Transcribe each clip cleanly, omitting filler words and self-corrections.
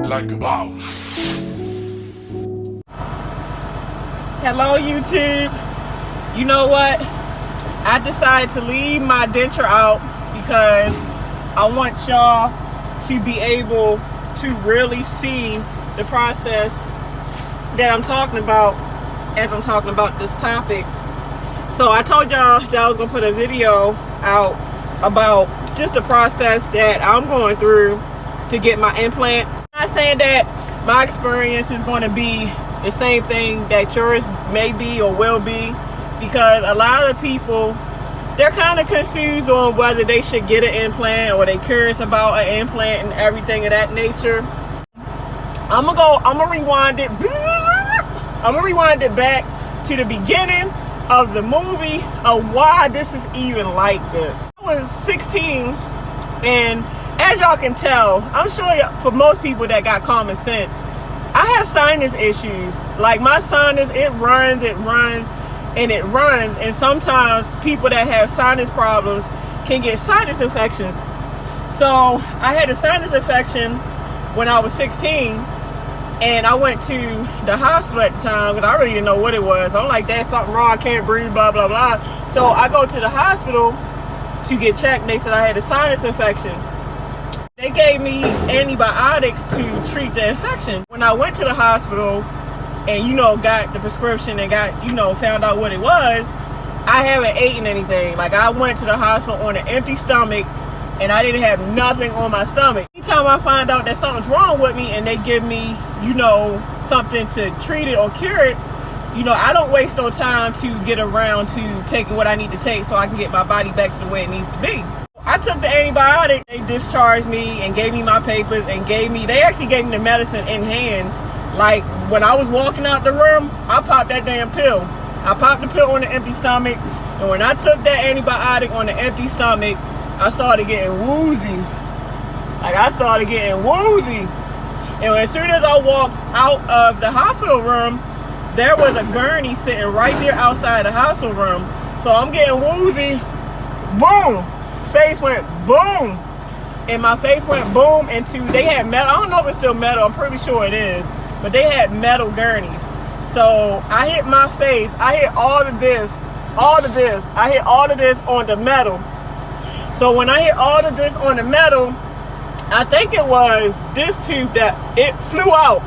like a boss. Hello YouTube. You know what? I decided to leave my denture out because I want y'all to be able to really see the process that I'm talking about as I'm talking about this topic. So I told y'all that I was gonna put a video out about just the process that I'm going through to get my implant. I'm not saying that my experience is going to be the same thing that yours may be or will be, because a lot of people, they're kind of confused on whether they should get an implant or they're curious about an implant and everything of that nature. I'm gonna rewind it. I'm gonna rewind it back to the beginning of the movie of why this is even like this. I was 16, and as y'all can tell, I'm sure for most people that got common sense, I have sinus issues. Like my sinus, it runs, and sometimes people that have sinus problems can get sinus infections. So I had a sinus infection when I was 16, and I went to the hospital at the time because I really didn't know what it was. I'm like, there's something wrong, I can't breathe, blah, blah, blah. So I go to the hospital to get checked. They said I had a sinus infection. They gave me antibiotics to treat the infection. When I went to the hospital and, got the prescription and found out what it was, I haven't eaten anything. Like, I went to the hospital on an empty stomach and I didn't have nothing on my stomach. Anytime I find out that something's wrong with me and they give me, something to treat it or cure it, I don't waste no time to get around to taking what I need to take so I can get my body back to the way it needs to be. I took the antibiotic, they discharged me and gave me my papers and they actually gave me the medicine in hand. Like when I was walking out the room, I popped that damn pill. I popped the pill on the empty stomach, and when I took that antibiotic on the empty stomach, I started getting woozy. Like I started getting woozy. And as soon as I walked out of the hospital room, there was a gurney sitting right there outside the hospital room. So I'm getting woozy, boom. Face went boom, and my face went boom into, they had metal, I don't know if it's still metal, I'm pretty sure it is, but they had metal gurneys. So I hit my face, I hit all of this, I hit all of this on the metal. So when I hit all of this on the metal, I think it was this tube that it flew out.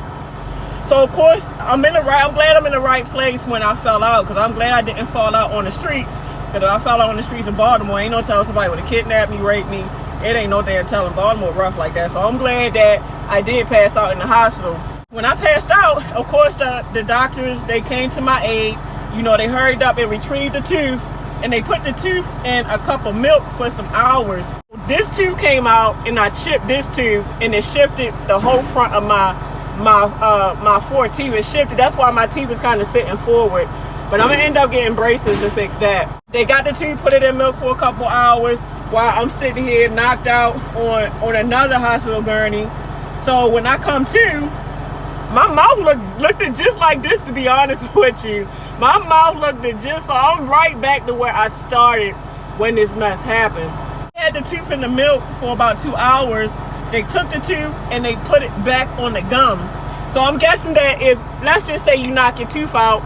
So of course, I'm glad I'm in the right place when I fell out, because I'm glad I didn't fall out on the streets. Because if I fell out on the streets of Baltimore, ain't no telling somebody would have kidnapped me, raped me. It ain't no damn telling. Baltimore rough like that. So I'm glad that I did pass out in the hospital. When I passed out, of course, the doctors, they came to my aid. They hurried up and retrieved the tooth, and they put the tooth in a cup of milk for some hours. This tooth came out, and I chipped this tooth, and it shifted the whole front of my four teeth. It shifted. That's why my teeth is kind of sitting forward. But I'm gonna end up getting braces to fix that. They got the tooth, put it in milk for a couple hours while I'm sitting here knocked out on another hospital gurney. So when I come to, my mouth looked just like this, to be honest with you. My mouth looked just, so I'm right back to where I started when this mess happened. I had the tooth in the milk for about 2 hours. They took the tooth and they put it back on the gum. So I'm guessing that if, let's just say you knock your tooth out,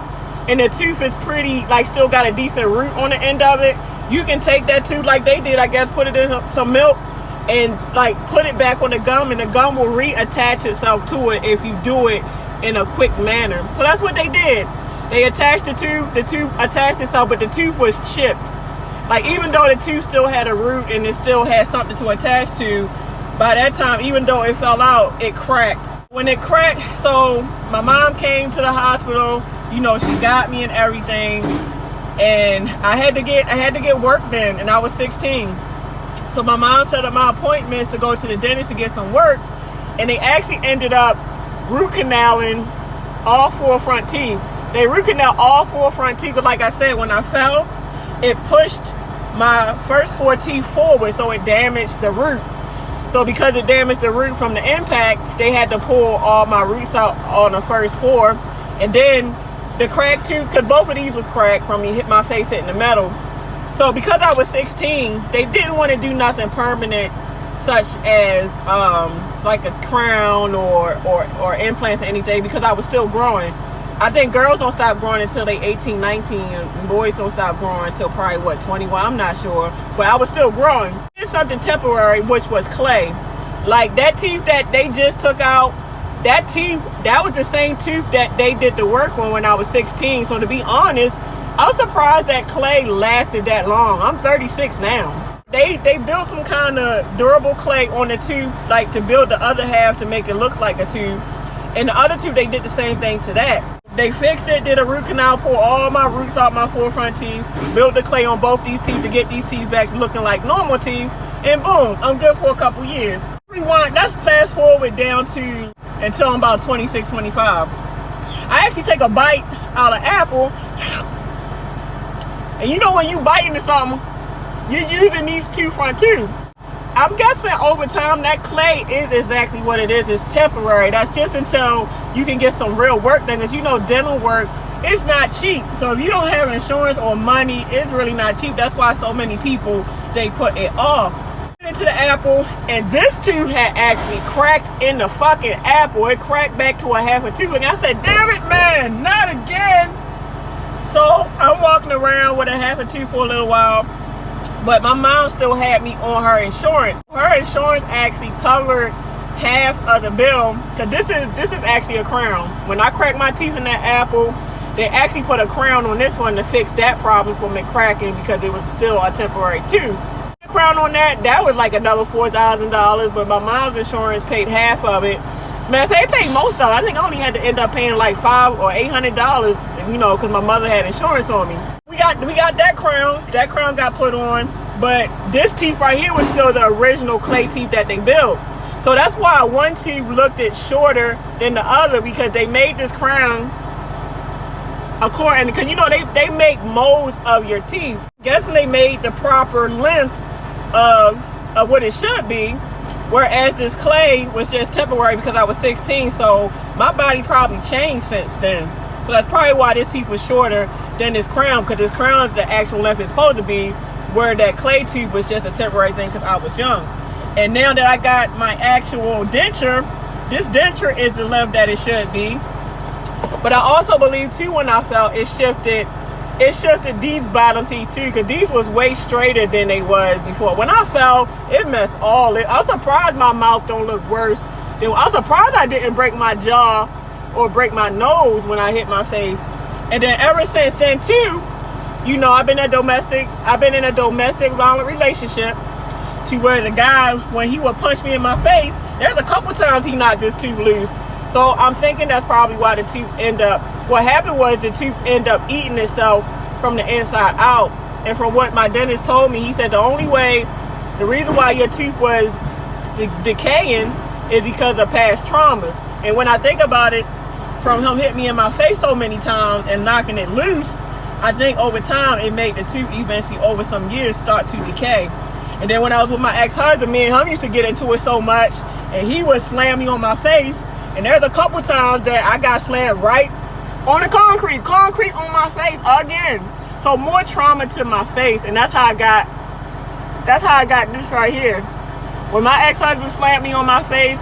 and the tooth is pretty, like still got a decent root on the end of it, you can take that tooth like they did, I guess, put it in some milk and like put it back on the gum, and the gum will reattach itself to it if you do it in a quick manner. So that's what they did. They attached the tooth attached itself, but the tooth was chipped. Like even though the tooth still had a root and it still had something to attach to, by that time, even though it fell out, it cracked. When it cracked, so my mom came to the hospital, she got me and everything, and I had to get work done, and I was 16. So my mom set up my appointments to go to the dentist to get some work, and they actually ended up root canaling all 4 front teeth. They root canaled all 4 front teeth, but like I said, when I fell, it pushed my first 4 teeth forward, so it damaged the root. So because it damaged the root from the impact, they had to pull all my roots out on the first 4, and then the cracked tooth, because both of these was cracked from me hit my face hitting the metal. So because I was 16, they didn't want to do nothing permanent, such as like a crown or implants or anything because I was still growing. I think girls don't stop growing until they 18, 19, and boys don't stop growing until probably, what, 21? I'm not sure. But I was still growing. It's something temporary, which was clay. Like that teeth that they just took out, that teeth, that was the same tooth that they did the work on when I was 16. So to be honest, I was surprised that clay lasted that long. I'm 36 now. They built some kind of durable clay on the tooth, like to build the other half to make it look like a tooth. And the other tooth, they did the same thing to that. They fixed it, did a root canal, pulled all my roots out my forefront teeth, built the clay on both these teeth to get these teeth back to looking like normal teeth, and boom, I'm good for a couple years. Rewind, let's fast forward down to until I'm about 26, 25. I actually take a bite out of apple, and you know when you bite into something, you're using these two front teeth. I'm guessing over time that clay is exactly what it is. It's temporary. That's just until you can get some real work done. Because you know dental work is not cheap. So if you don't have insurance or money, it's really not cheap. That's why so many people, they put it off. Into the apple, and this tooth had actually cracked in the fucking apple. It cracked back to a half a tooth. And I said, damn it, man, not again. So I'm walking around with a half a tooth for a little while. But my mom still had me on her insurance. Her insurance actually covered half of the bill, because this is actually a crown. When I cracked my teeth in that apple, they actually put a crown on this one to fix that problem from it cracking because it was still a temporary tooth. The crown on that was like another $4,000, but my mom's insurance paid half of it. Man, they paid most of it. I think I only had to end up paying like $500 or $800, you know, because my mother had insurance on me. We got that crown. That crown got put on, but this teeth right here was still the original clay teeth that they built. So that's why one tooth looked it shorter than the other, because they made this crown according, because you know they make molds of your teeth. Guessing they made the proper length of what it should be, whereas this clay was just temporary because I was 16. So my body probably changed since then. So that's probably why this teeth was shorter than this crown, because this crown is the actual length it's supposed to be, where that clay tooth was just a temporary thing because I was young. And now that I got my actual denture, this denture is the length that it should be. But I also believe too, when I fell, it shifted these bottom teeth too, because these was way straighter than they was before. When I fell, it messed all it. I was surprised my mouth don't look worse. I was surprised I didn't break my jaw or break my nose when I hit my face. And then ever since then too, you know, I've been in a domestic violent relationship, to where the guy, when he would punch me in my face, there's a couple times he knocked his tooth loose. So I'm thinking that's probably why the tooth what happened was the tooth ended up eating itself from the inside out. And from what my dentist told me, he said the reason why your tooth was decaying is because of past traumas. And when I think about it, from him hitting me in my face so many times and knocking it loose, I think over time it made the tooth eventually, over some years, start to decay. And then when I was with my ex-husband, me and him used to get into it so much, and he would slam me on my face. And there's a couple times that I got slammed right on the concrete on my face again. So more trauma to my face, and that's how I got this right here. When my ex-husband slammed me on my face,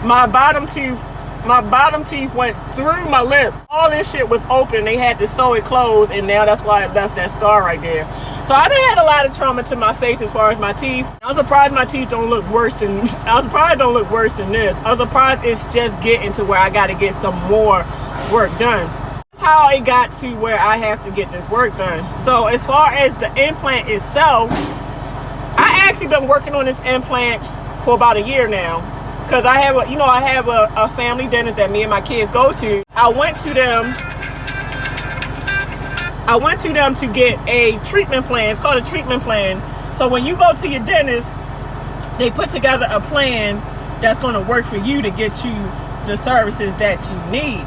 my bottom teeth went through my lip. All this shit was open. They had to sew it closed, and now that's why it left that scar right there. So I done had a lot of trauma to my face as far as my teeth. I was surprised my teeth don't look worse than this. I was surprised it's just getting to where I got to get some more work done. That's how it got to where I have to get this work done. So as far as the implant itself, I actually been working on this implant for about a year now. Because I have a family dentist that me and my kids go to. I went to them to get a treatment plan. It's called a treatment plan. So when you go to your dentist, they put together a plan that's going to work for you to get you the services that you need.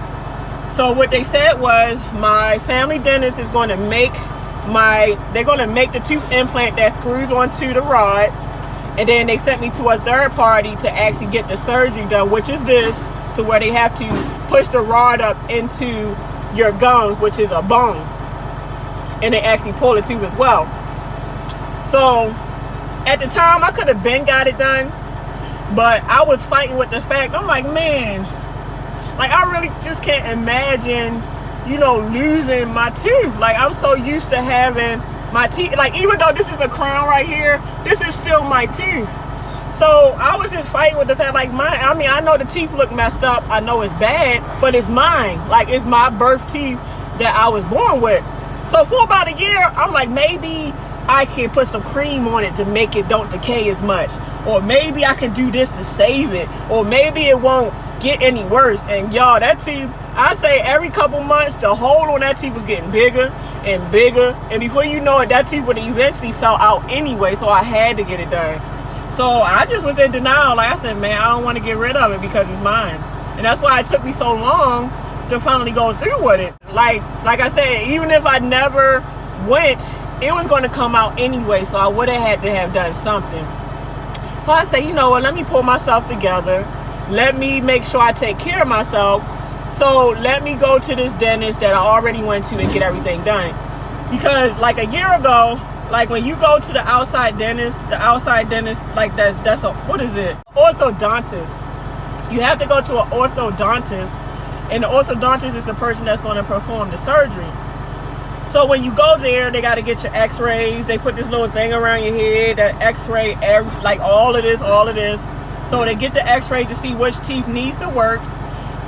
So what they said was, my family dentist is going to make the tooth implant that screws onto the rod, and then they sent me to a third party to actually get the surgery done, which is this, to where they have to push the rod up into your gums, which is a bone, and they actually pull the tooth as well. So at the time, I could have been got it done, But I was fighting with the fact, I'm like, man, like I really just can't imagine, you know, losing my tooth. Like I'm so used to having my teeth, like even though this is a crown right here, this is still my tooth. So I was just fighting with the fact, like I know the teeth look messed up, I know it's bad, but it's mine. Like it's my birth teeth that I was born with. So for about a year, I'm like, maybe I can put some cream on it to make it don't decay as much, or maybe I can do this to save it, or maybe it won't get any worse. And y'all, that teeth, I say every couple months the hole on that teeth was getting bigger and bigger, and before you know it, that teeth would eventually fell out anyway, so I had to get it done. So I just was in denial. Like I said, man, I don't want to get rid of it because it's mine. And that's why it took me so long to finally go through with it. Like I said, even if I never went, it was going to come out anyway, so I would have had to have done something. So I say, you know what, let me pull myself together. Let me make sure I take care of myself. So let me go to this dentist that I already went to and get everything done. Because like a year ago, like when you go to the outside dentist, like that's a, what is it? Orthodontist. You have to go to an orthodontist, and the orthodontist is the person that's going to perform the surgery. So when you go there, they got to get your x-rays. They put this little thing around your head, that x-ray, like all of this. So they get the x-ray to see which teeth needs to work.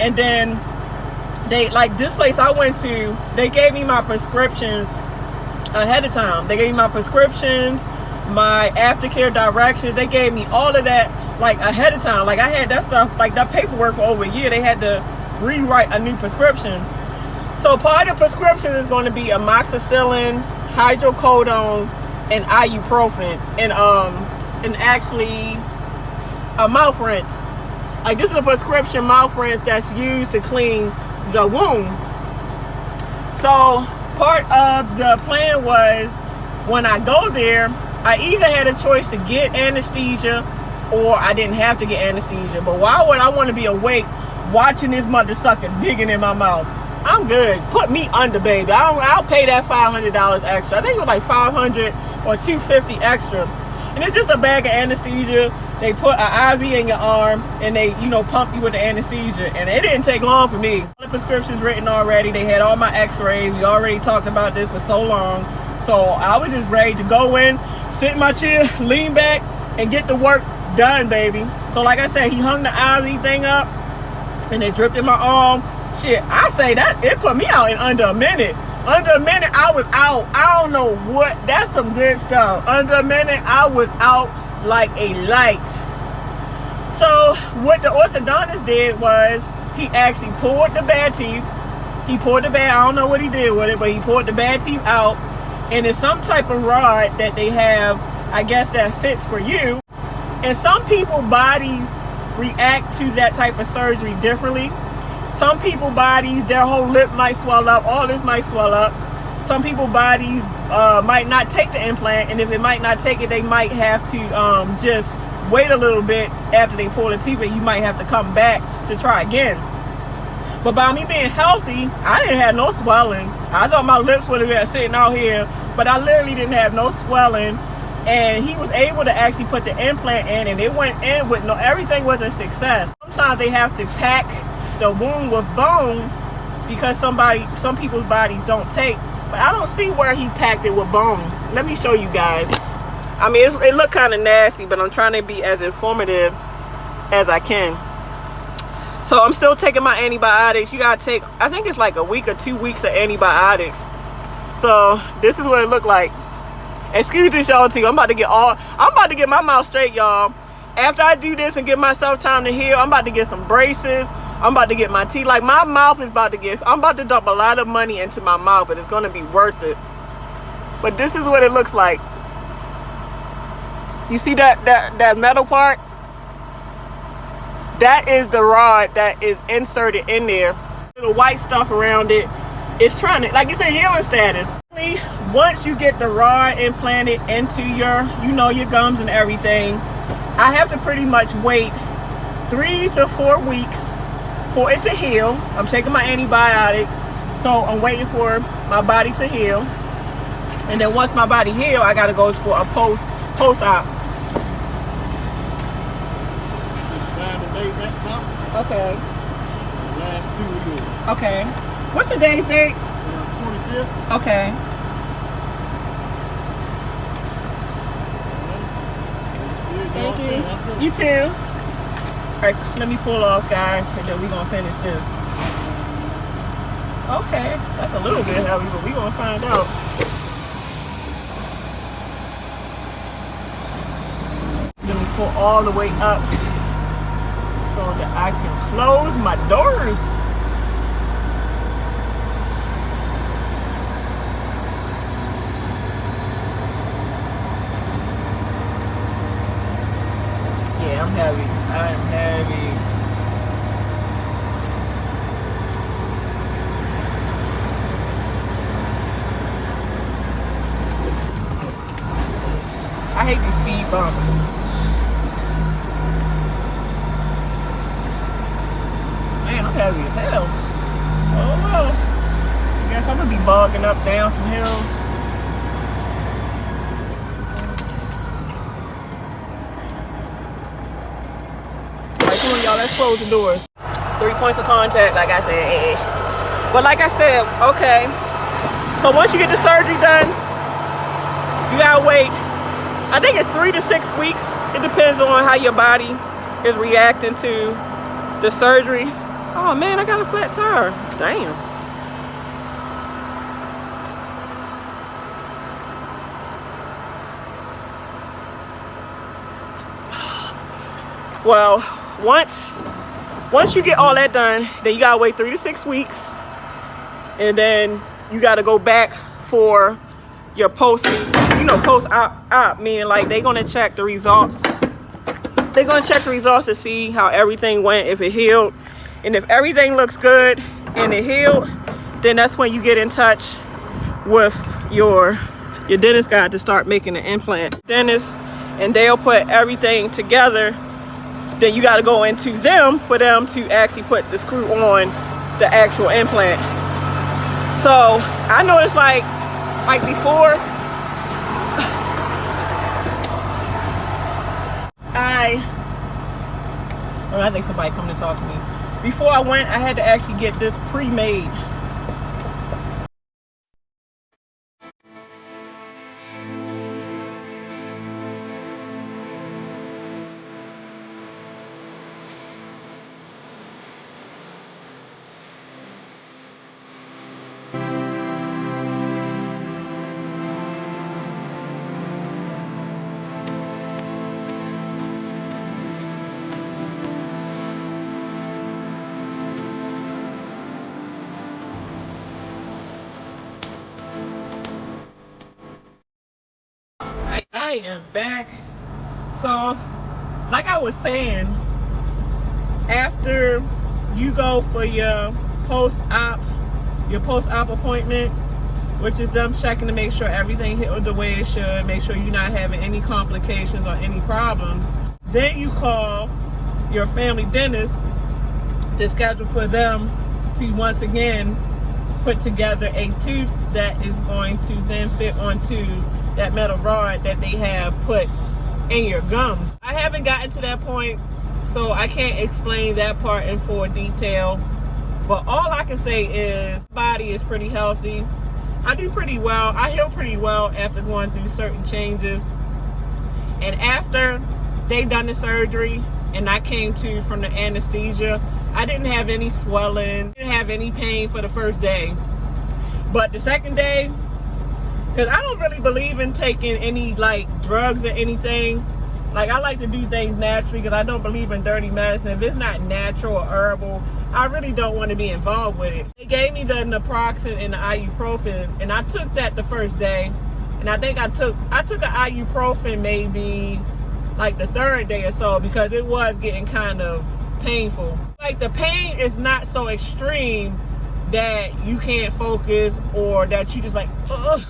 And then they, like this place I went to, they gave me my prescriptions ahead of time. They gave me my prescriptions, my aftercare directions. They gave me all of that like ahead of time. Like I had that stuff, like that paperwork for over a year. They had to rewrite a new prescription. So part of the prescription is going to be amoxicillin, hydrocodone, and ibuprofen, and actually a mouth rinse. Like this is a prescription mouth rinse that's used to clean the wound. So part of the plan was when I go there, I either had a choice to get anesthesia or I didn't have to get anesthesia. But why would I want to be awake watching this mother sucker digging in my mouth? I'm good. Put me under, baby. I'll pay that $500 extra. I think it was like $500 or $250 extra. And it's just a bag of anesthesia. They put an IV in your arm and they, you know, pump you with the anesthesia. And it didn't take long for me. The prescription's written already. They had all my x-rays. We already talked about this for so long. So I was just ready to go in, sit in my chair, lean back, and get the work done, baby. So like I said, he hung the IV thing up and it dripped in my arm. Shit, I say that it put me out in under a minute. Under a minute, I was out. I don't know what. That's some good stuff. Under a minute, I was out like a light. So what the orthodontist did was he actually pulled the bad teeth. He pulled the bad, I don't know what he did with it, but he pulled the bad teeth out. And it's some type of rod that they have, I guess, that fits for you. And some people's bodies react to that type of surgery differently. Some people's bodies, their whole lip might swell up, all this might swell up. Some people's bodies might not take the implant, and if it might not take it, they might have to just wait a little bit after they pull the teeth, but you might have to come back to try again. But by me being healthy, I didn't have no swelling. I thought my lips would have been sitting out here, but I literally didn't have no swelling. And he was able to actually put the implant in, and it went in with everything was a success. Sometimes they have to pack the wound with bone because some people's bodies don't take. But I don't see where he packed it with bone. Let me show you guys. I mean, it looked kind of nasty, but I'm trying to be as informative as I can. So I'm still taking my antibiotics. You gotta take, I think it's like a week or 2 weeks of antibiotics. So this is what it looked like. Excuse this, y'all, too. I'm about to get my mouth straight, y'all. After I do this and give myself time to heal, I'm about to get some braces. I'm about to get my teeth. Like, my mouth is about to I'm about to dump a lot of money into my mouth, but it's going to be worth it. But this is what it looks like. You see that metal part? That is the rod that is inserted in there. The white stuff around it. It's trying to, like, it's in healing status. Once you get the rod implanted into your, your gums and everything, I have to pretty much wait 3 to 4 weeks for it to heal. I'm taking my antibiotics, so I'm waiting for my body to heal. And then once my body heals, I gotta go for a post-op. paid that amount. Okay. Last 2 years. Okay. What's today's date? 25th. Okay. Thank you. You too. All right, let me pull off, guys, and then we're gonna finish this. Okay, that's a little bit heavy, but we're gonna find out. Let me pull all the way up so that I can close my doors. Yeah, I'm heavy. I am heavy. I hate these speed bumps. Man, I'm heavy as hell. Oh well. I guess I'm gonna be bogging up down some hills. Alright, come on y'all, let's close the doors. 3 points of contact, like I said. But like I said, okay. So once you get the surgery done, you gotta wait. I think it's 3 to 6 weeks. It depends on how your body is reacting to the surgery. Oh man, I got a flat tire. Damn. Well, once you get all that done, then you gotta wait 3 to 6 weeks. And then you gotta go back for your post-op, meaning like they're gonna check the results. They're gonna check the results to see how everything went, if it healed. And if everything looks good and it healed, then that's when you get in touch with your dentist guy to start making the implant. Dentist, and they'll put everything together. Then you gotta go into them for them to actually put the screw on the actual implant. So I noticed like before, I think somebody coming to talk to me. Before I went, I had to actually get this pre-made. I am back. So, like I was saying, after you go for your post-op appointment, which is them checking to make sure everything healed the way it should, make sure you're not having any complications or any problems, then you call your family dentist to schedule for them to once again put together a tooth that is going to then fit onto that metal rod that they have put in your gums. I haven't gotten to that point, so I can't explain that part in full detail. But all I can say is body is pretty healthy. I do pretty well. I heal pretty well after going through certain changes. And after they done the surgery and I came to from the anesthesia, I didn't have any swelling, didn't have any pain for the first day. But the second day, because I don't really believe in taking any like drugs or anything. Like I like to do things naturally because I don't believe in dirty medicine. If it's not natural or herbal, I really don't want to be involved with it. They gave me the naproxen and the ibuprofen, and I took that the first day. And I think I took an ibuprofen maybe like the third day or so because it was getting kind of painful. Like the pain is not so extreme that you can't focus or that you just like, ugh.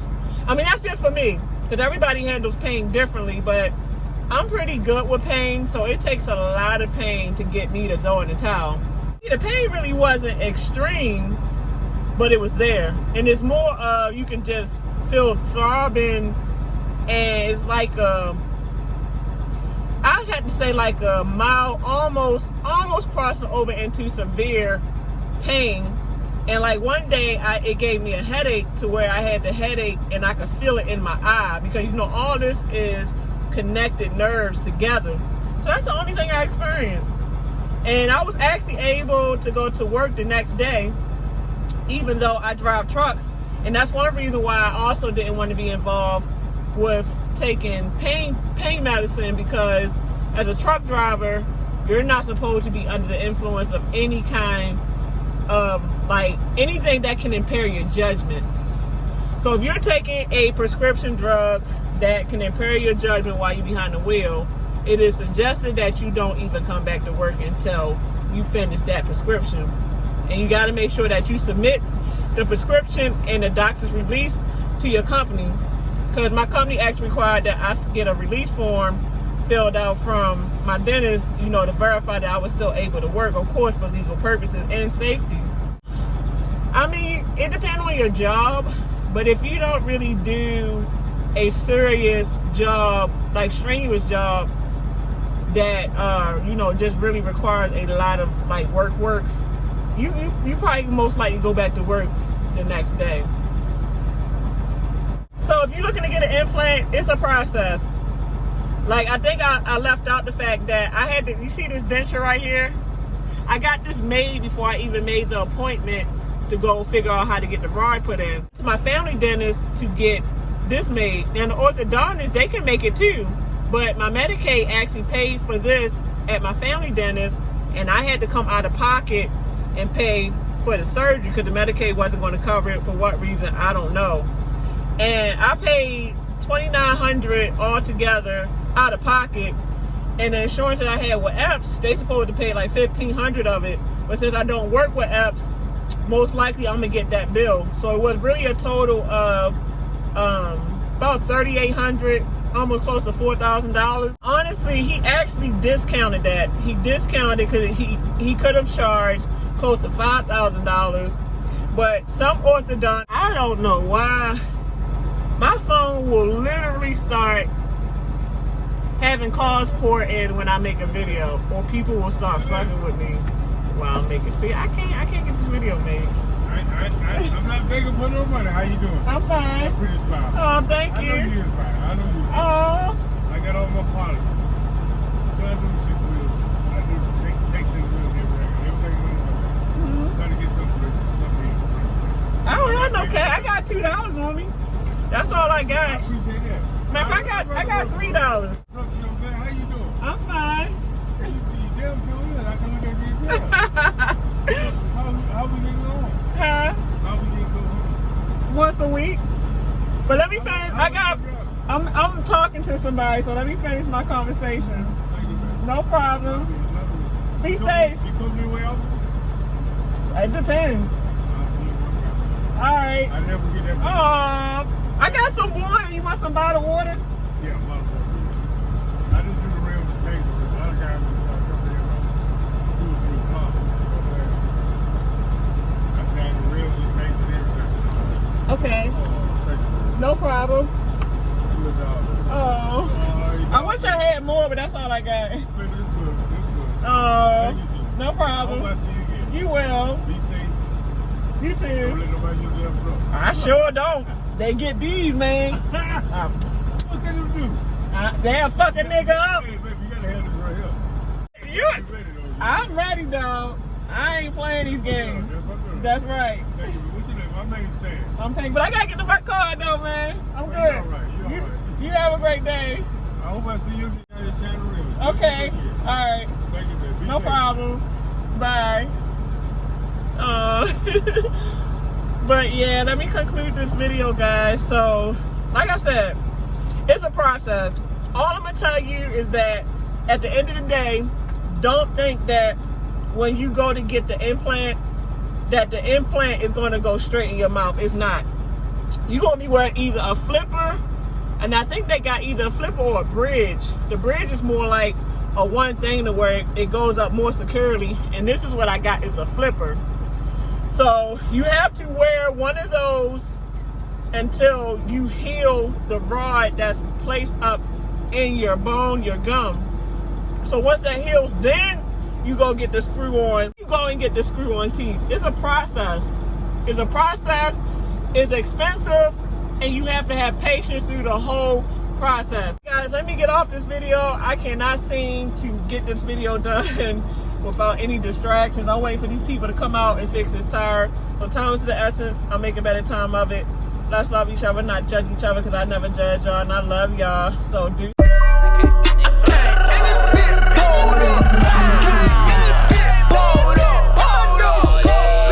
I mean, that's just for me, because everybody handles pain differently, but I'm pretty good with pain, so it takes a lot of pain to get me to throw in the towel. The pain really wasn't extreme, but it was there. And it's more you can just feel throbbing, and it's like I had to say like a mild, almost crossing over into severe pain. And like one day it gave me a headache to where I had the headache and I could feel it in my eye, because you know all this is connected nerves together. So that's the only thing I experienced. And I was actually able to go to work the next day, even though I drive trucks. And that's one reason why I also didn't want to be involved with taking pain medicine, because as a truck driver, you're not supposed to be under the influence of any kind of like anything that can impair your judgment. So if you're taking a prescription drug that can impair your judgment while you're behind the wheel, it is suggested that you don't even come back to work until you finish that prescription. And you got to make sure that you submit the prescription and the doctor's release to your company, because my company actually required that I get a release form filled out from my dentist, you know, to verify that I was still able to work, of course, for legal purposes and safety. I mean, it depends on your job, but if you don't really do a serious job, like strenuous job, that you know, just really requires a lot of like work, you probably most likely go back to work the next day. So if you're looking to get an implant, it's a process. Like, I think I left out the fact that I had to, you see this denture right here? I got this made before I even made the appointment to go figure out how to get the rod put in. To my family dentist to get this made. Now the orthodontist, they can make it too, but my Medicaid actually paid for this at my family dentist, and I had to come out of pocket and pay for the surgery because the Medicaid wasn't going to cover it. For what reason, I don't know. And I paid $2,900 altogether out of pocket, and the insurance that I had with EPS, they supposed to pay like $1,500 of it, but since I don't work with EPS, most likely I'm gonna get that bill. So it was really a total of about $3,800, almost close to $4,000. Honestly, he actually discounted that. He discounted because he could have charged close to $5,000. But some orthodontist, I don't know why, my phone will literally start having calls pour in when I make a video, or people will start fucking with me while I'm making. See, I can't get this video made. I'm not begging for no money. How you doing? I'm fine. I'm pretty smile. Oh, thank you. I know you're fine. I know you're fine. I got all my polish. I do the 6 wheels. I do take 6 wheels everything went okay. Trying to get something. I don't have no cash. I got $2 on me. That's all I got. I appreciate that. Man, I got $3. How you doing? I'm fine. You damn sure is. I can look at you. How we getting on? Huh? How we getting on? Once a week. But let me finish. I'm talking to somebody, so let me finish my conversation. Thank you, man. No problem. Be safe. You come your way out? It depends. All right. I never get that. I got some water. You want some bottled water? Yeah, bottled water. I didn't do the real mistake. The other guy was coming in about 2 or 3 o'clock. I tried the real mistake and everything. Okay. No problem. Oh. I wish I had more, but that's all I got. It's good. No problem. I hope I see you again. You will. Be safe. You too. Don't let nobody use their floor. I sure don't. They get these, man. What can them do? They'll fuck a nigga up. Hey, baby, you gotta have this right here. I'm ready, dog. I ain't playing these games. That's right. Thank you. What's your name? My name's Sam. I'm paying, but I gotta get to my car though, man. I'm good. You're all right. You have a great day. I hope I see you again at Channel River. Okay. All right. Thank you, baby. No problem. Bye. But yeah, let me conclude this video, guys. So, like I said, it's a process. All I'm gonna tell you is that at the end of the day, don't think that when you go to get the implant, that the implant is gonna go straight in your mouth. It's not. You're gonna be wearing either a flipper, and I think they got either a flipper or a bridge. The bridge is more like a one thing to where it goes up more securely, and this is what I got is a flipper. So you have to wear one of those until you heal the rod that's placed up in your bone, your gum. So once that heals, then you go get the screw on. You go and get the screw on teeth. It's a process. It's a process. It's expensive, and you have to have patience through the whole process. Guys, let me get off this video. I cannot seem to get this video done without any distractions. I'm waiting for these people to come out and fix this tire. So time is the essence. I'm making better time of it. Let's love each other, not judge each other, because I never judge y'all, and I love y'all. So do